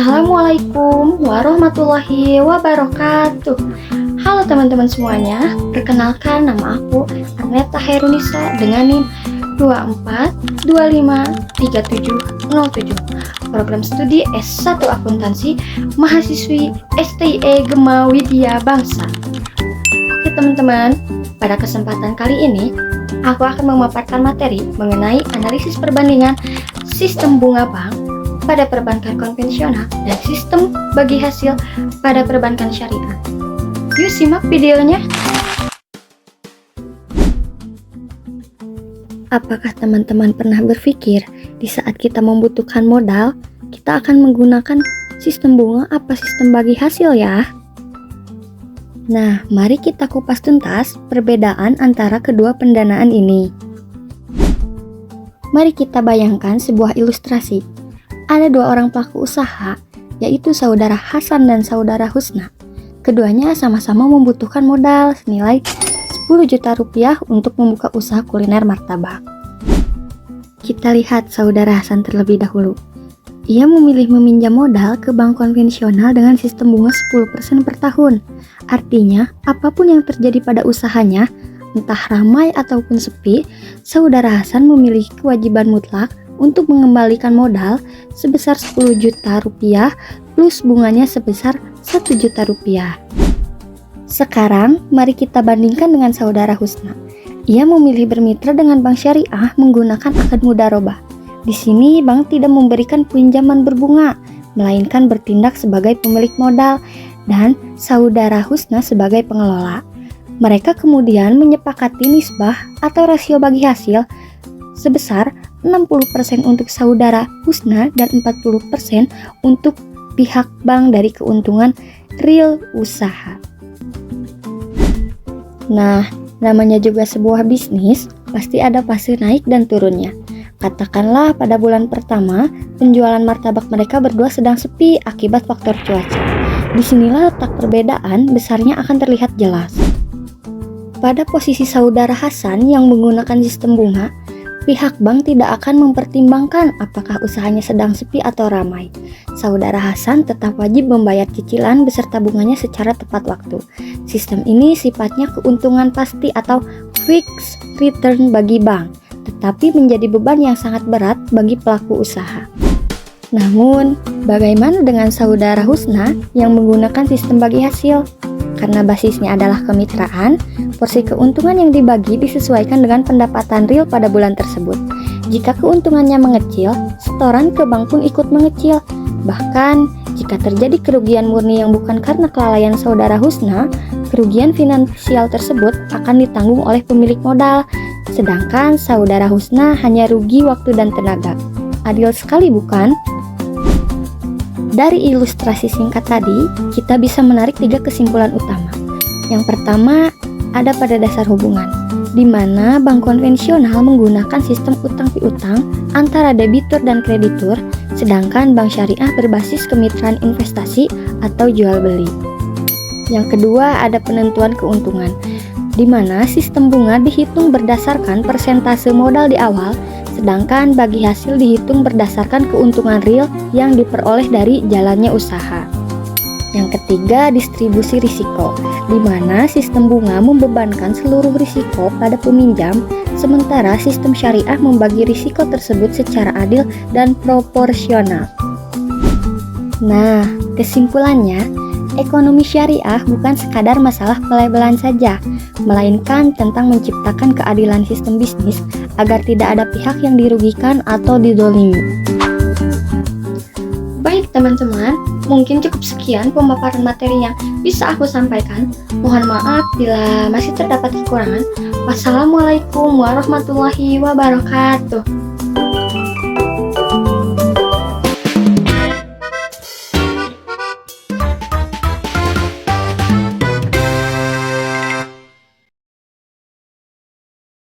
Assalamualaikum warahmatullahi wabarakatuh. Halo teman-teman semuanya, perkenalkan nama aku Arneta Herunisa dengan NIM 24253707. Program studi S1 Akuntansi, mahasiswi STIE Gema Widya Bangsa. Oke teman-teman, pada kesempatan kali ini aku akan memaparkan materi mengenai analisis perbandingan sistem bunga bank pada perbankan konvensional dan sistem bagi hasil pada perbankan syariah. Yuk simak videonya. Apakah teman-teman pernah berpikir di saat kita membutuhkan modal, kita akan menggunakan sistem bunga apa sistem bagi hasil ya? Nah, mari kita kupas tuntas perbedaan antara kedua pendanaan ini. Mari kita bayangkan sebuah ilustrasi. Ada dua orang pelaku usaha, yaitu saudara Hasan dan saudara Husna. Keduanya sama-sama membutuhkan modal senilai 10 juta rupiah untuk membuka usaha kuliner martabak. Kita lihat saudara Hasan terlebih dahulu. Ia memilih meminjam modal ke bank konvensional dengan sistem bunga 10% per tahun. Artinya, apapun yang terjadi pada usahanya, entah ramai ataupun sepi, saudara Hasan memiliki kewajiban mutlak untuk mengembalikan modal sebesar 10 juta rupiah plus bunganya sebesar 1 juta rupiah. Sekarang, mari kita bandingkan dengan saudara Husna. Ia memilih bermitra dengan bank syariah menggunakan akad mudharabah. Di sini, bank tidak memberikan pinjaman berbunga, melainkan bertindak sebagai pemilik modal dan saudara Husna sebagai pengelola. Mereka kemudian menyepakati nisbah atau rasio bagi hasil sebesar 60% untuk saudara Husna dan 40% untuk pihak bank dari keuntungan real usaha. Nah, namanya juga sebuah bisnis, pasti ada fase naik dan turunnya. Katakanlah pada bulan pertama, penjualan martabak mereka berdua sedang sepi akibat faktor cuaca. Disinilah letak perbedaan besarnya akan terlihat jelas. Pada posisi saudara Hasan yang menggunakan sistem bunga, pihak bank tidak akan mempertimbangkan apakah usahanya sedang sepi atau ramai. Saudara Hasan tetap wajib membayar cicilan beserta bunganya secara tepat waktu. Sistem ini sifatnya keuntungan pasti atau fixed return bagi bank, tetapi menjadi beban yang sangat berat bagi pelaku usaha. Namun, bagaimana dengan saudara Husna yang menggunakan sistem bagi hasil? Karena basisnya adalah kemitraan, porsi keuntungan yang dibagi disesuaikan dengan pendapatan real pada bulan tersebut. Jika keuntungannya mengecil, setoran ke bank pun ikut mengecil. Bahkan, jika terjadi kerugian murni yang bukan karena kelalaian saudara Husna, kerugian finansial tersebut akan ditanggung oleh pemilik modal. Sedangkan saudara Husna hanya rugi waktu dan tenaga. Adil sekali bukan? Dari ilustrasi singkat tadi, kita bisa menarik 3 kesimpulan utama. Yang pertama, ada pada dasar hubungan, di mana bank konvensional menggunakan sistem utang piutang antara debitur dan kreditur, sedangkan bank syariah berbasis kemitraan investasi atau jual beli. Yang kedua, ada penentuan keuntungan, di mana sistem bunga dihitung berdasarkan persentase modal di awal, sedangkan bagi hasil dihitung berdasarkan keuntungan real yang diperoleh dari jalannya usaha. Yang ketiga, distribusi risiko, di mana sistem bunga membebankan seluruh risiko pada peminjam, sementara sistem syariah membagi risiko tersebut secara adil dan proporsional. Nah, kesimpulannya, ekonomi syariah bukan sekadar masalah pelabelan saja, melainkan tentang menciptakan keadilan sistem bisnis agar tidak ada pihak yang dirugikan atau didolimi. Baik teman-teman, mungkin cukup sekian pemaparan materi yang bisa aku sampaikan. Mohon maaf bila masih terdapat kekurangan. Wassalamualaikum warahmatullahi wabarakatuh.